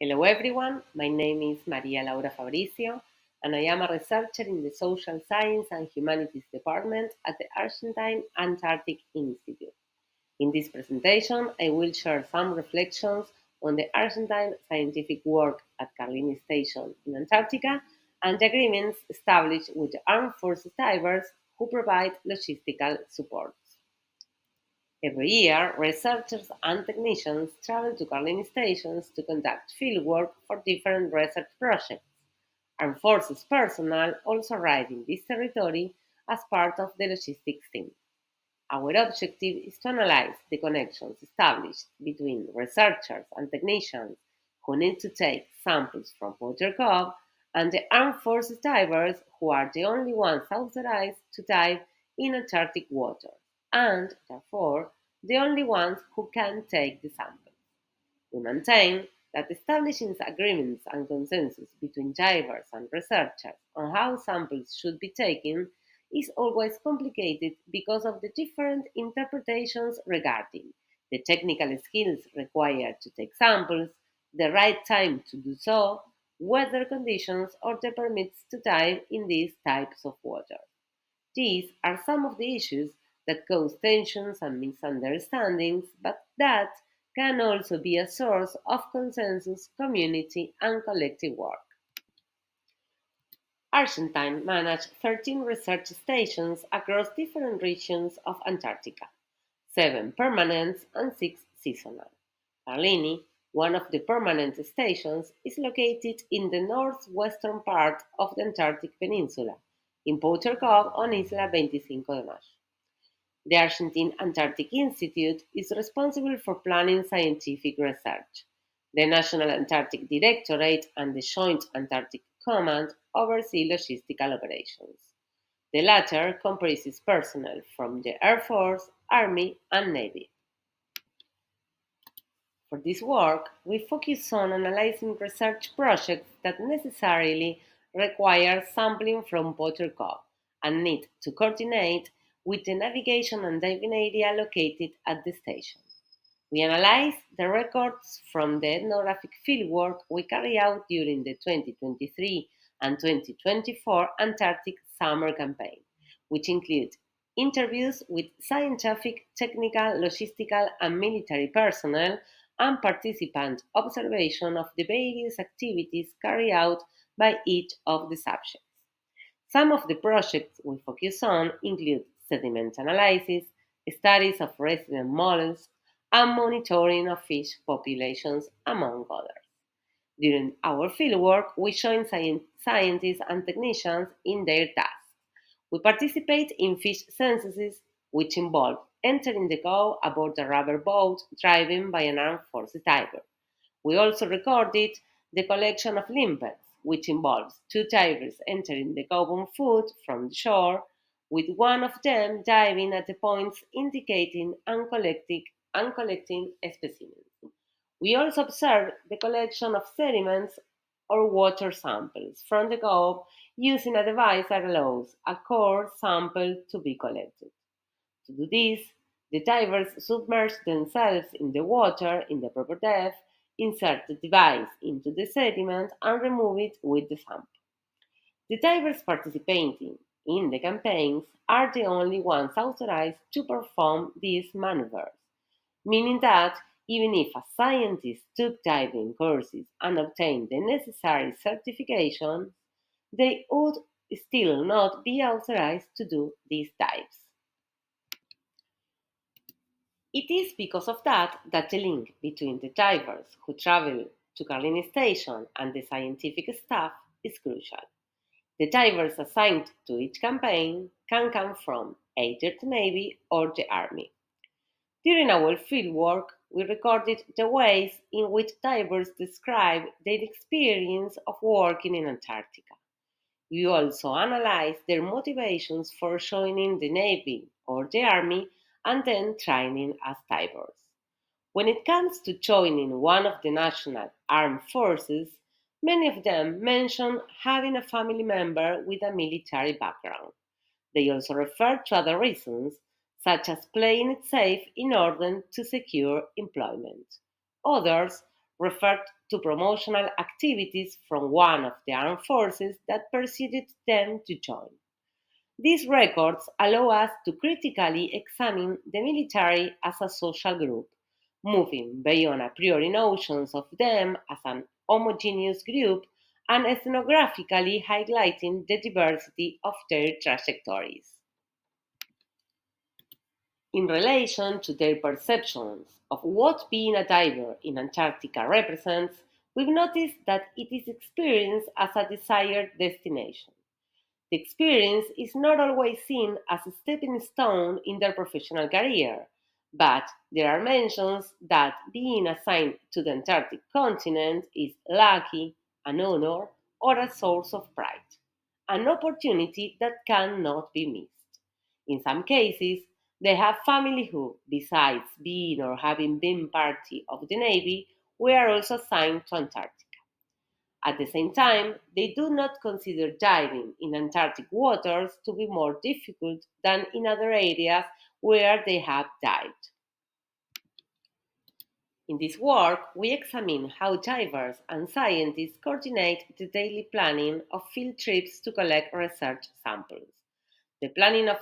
Hello everyone, my name is María Laura Fabrizio and I am a researcher in the Social Science and Humanities Department at the Argentine Antarctic Institute. In this presentation, I will share some reflections on the Argentine scientific work at Carlini Station in Antarctica and the agreements established with the Armed Forces divers who provide logistical support. Every year, researchers and technicians travel to Carlini stations to conduct fieldwork for different research projects. Armed Forces personnel also arrive in this territory as part of the logistics team. Our objective is to analyze the connections established between researchers and technicians who need to take samples from Potter Cove and the Armed Forces divers who are the only ones authorized to dive in Antarctic waters and, therefore, the only ones who can take the samples. We maintain that establishing agreements and consensus between divers and researchers on how samples should be taken is always complicated because of the different interpretations regarding the technical skills required to take samples, the right time to do so, weather conditions, or the permits to dive in these types of water. These are some of the issues that cause tensions and misunderstandings, but that can also be a source of consensus, community, and collective work. Argentine managed 13 research stations across different regions of Antarctica, 7 permanent and 6 seasonal. Carlini, one of the permanent stations, is located in the northwestern part of the Antarctic Peninsula, in Potter Cove on Isla 25 de Mayo. The Argentine Antarctic Institute is responsible for planning scientific research. The National Antarctic Directorate and the Joint Antarctic Command oversee logistical operations. The latter comprises personnel from the Air Force, Army, and Navy. For this work, we focus on analyzing research projects that necessarily require sampling from Potter Cove and need to coordinate with the navigation and diving area located at the station. We analyze the records from the ethnographic fieldwork we carry out during the 2023 and 2024 Antarctic summer campaign, which include interviews with scientific, technical, logistical, and military personnel and participant observation of the various activities carried out by each of the subjects. Some of the projects we focus on include sediment analysis, studies of resident mollusks, and monitoring of fish populations, among others. During our fieldwork, we join scientists and technicians in their tasks. We participate in fish censuses, which involve entering the cove aboard a rubber boat driven by an armed forces diver. We also recorded the collection of limpets, which involves two divers entering the cove on foot from the shore, with one of them diving at the points indicating and collecting specimens. We also observed the collection of sediments or water samples from the cove using a device that allows a core sample to be collected. To do this, the divers submerge themselves in the water in the proper depth, insert the device into the sediment, and remove it with the sample. The divers participating in the campaigns are the only ones authorized to perform these maneuvers, meaning that even if a scientist took diving courses and obtained the necessary certifications, they would still not be authorized to do these dives. It is because of that the link between the divers who travel to Carlini Station and the scientific staff is crucial. The divers assigned to each campaign can come from either the Navy or the Army. During our fieldwork, we recorded the ways in which divers describe their experience of working in Antarctica. We also analyzed their motivations for joining the Navy or the Army and then training as divers. When it comes to joining one of the national armed forces, many of them mention having a family member with a military background. They also refer to other reasons, such as playing it safe in order to secure employment. Others referred to promotional activities from one of the armed forces that persuaded them to join. These records allow us to critically examine the military as a social group, moving beyond a priori notions of them as an homogeneous group and ethnographically highlighting the diversity of their trajectories. In relation to their perceptions of what being a diver in Antarctica represents, we've noticed that it is experienced as a desired destination. The experience is not always seen as a stepping stone in their professional career, but there are mentions that being assigned to the Antarctic continent is lucky, an honor, or a source of pride, an opportunity that cannot be missed. In some cases, they have family who, besides being or having been part of the Navy, were also assigned to Antarctica. At the same time, they do not consider diving in Antarctic waters to be more difficult than in other areas where they have dived. In this work, we examine how divers and scientists coordinate the daily planning of field trips to collect research samples. The planning of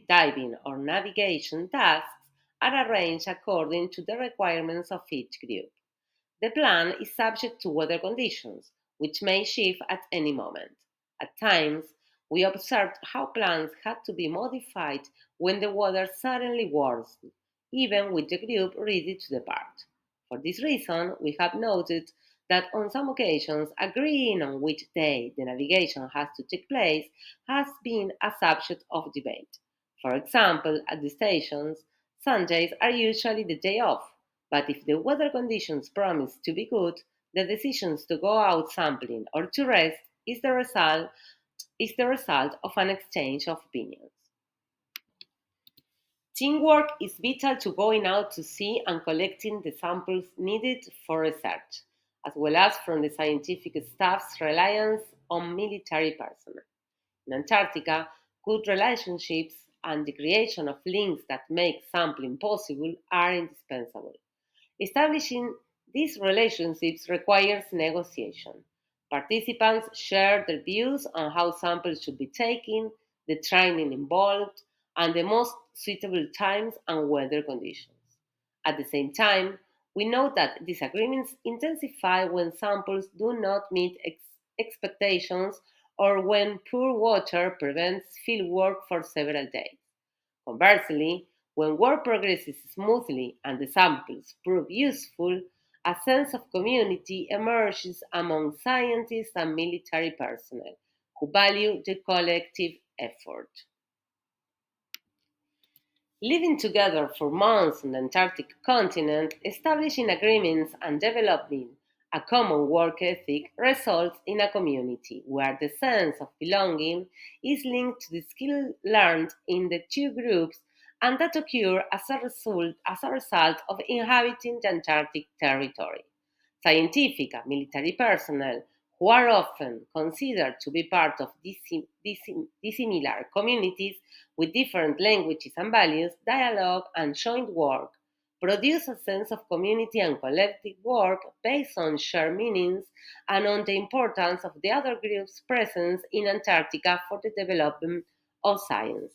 diving or navigation tasks are arranged according to the requirements of each group. The plan is subject to weather conditions, which may shift at any moment. At times, we observed how plans had to be modified when the weather suddenly worsened, even with the group ready to depart. For this reason, we have noted that on some occasions, agreeing on which day the navigation has to take place has been a subject of debate. For example, at the stations, Sundays are usually the day off, but if the weather conditions promise to be good, the decisions to go out sampling or to rest is the result of an exchange of opinions. Teamwork is vital to going out to sea and collecting the samples needed for research, as well as from the scientific staff's reliance on military personnel. In Antarctica, good relationships and the creation of links that make sampling possible are indispensable. Establishing these relationships requires negotiation. Participants share their views on how samples should be taken, the training involved, and the most suitable times and weather conditions. At the same time, we note that disagreements intensify when samples do not meet expectations or when poor water prevents fieldwork for several days. Conversely, when work progresses smoothly and the samples prove useful, a sense of community emerges among scientists and military personnel who value the collective effort. Living together for months on the Antarctic continent, establishing agreements and developing a common work ethic results in a community where the sense of belonging is linked to the skill learned in the two groups and that occur as a result of inhabiting the Antarctic territory. Scientific and military personnel, who are often considered to be part of dissimilar communities with different languages and values, dialogue, and joint work, produce a sense of community and collective work based on shared meanings and on the importance of the other group's presence in Antarctica for the development of science.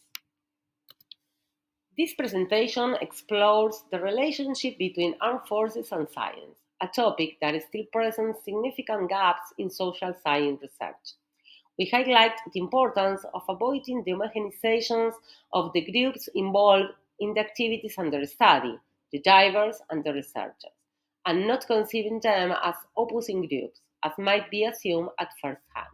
This presentation explores the relationship between armed forces and science, a topic that still presents significant gaps in social science research. We highlight the importance of avoiding the homogenizations of the groups involved in the activities under study, the divers and the researchers, and not conceiving them as opposing groups, as might be assumed at first hand.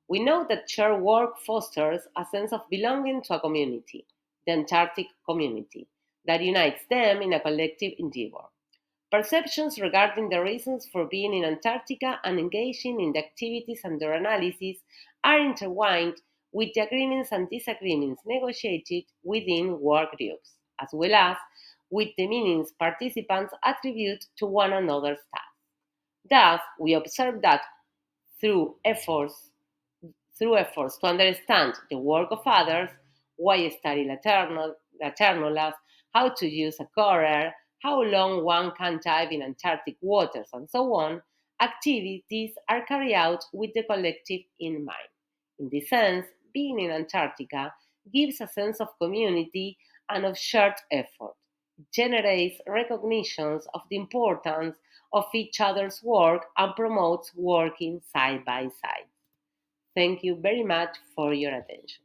We know that shared work fosters a sense of belonging to a community, the Antarctic community, that unites them in a collective endeavor. Perceptions regarding the reasons for being in Antarctica and engaging in the activities under analysis are intertwined with the agreements and disagreements negotiated within work groups, as well as with the meanings participants attribute to one another's tasks. Thus, we observe that through efforts through efforts to understand the work of others, why study laternolas, how to use a courier, how long one can dive in Antarctic waters, and so on, activities are carried out with the collective in mind. In this sense, being in Antarctica gives a sense of community and of shared effort. It generates recognitions of the importance of each other's work and promotes working side by side. Thank you very much for your attention.